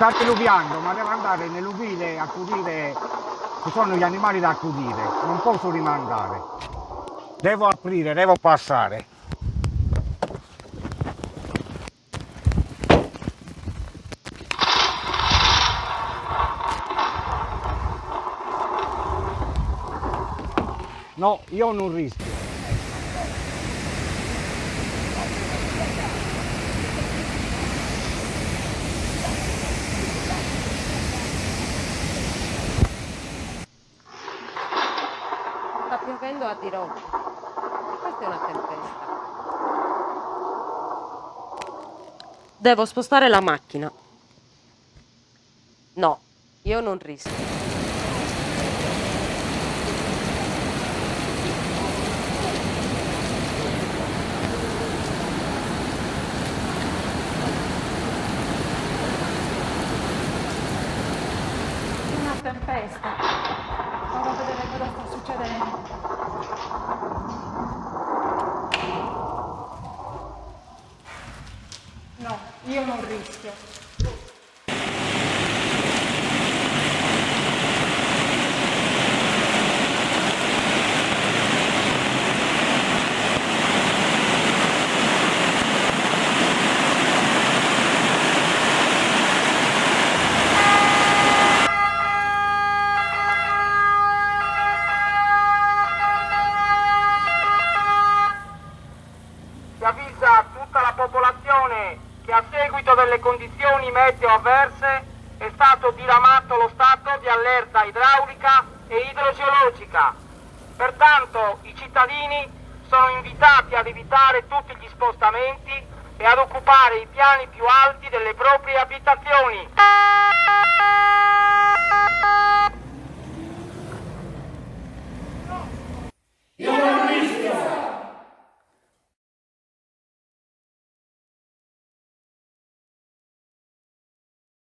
sta diluviando, ma devo andare nell'uvile a accudire, ci sono gli animali da accudire, non posso rimandare. Devo aprire, devo passare. No, io non rischio. Sta piovendo a dirotto. Questa è una tempesta. Devo spostare la macchina. No, io non rischio. Una tempesta. Vado a vedere cosa sta succedendo. No, io non rischio. Si avvisa tutta la popolazione che a seguito delle condizioni meteo avverse è stato diramato lo stato di allerta idraulica e idrogeologica. Pertanto i cittadini sono invitati ad evitare tutti gli spostamenti e ad occupare i piani più alti delle proprie abitazioni.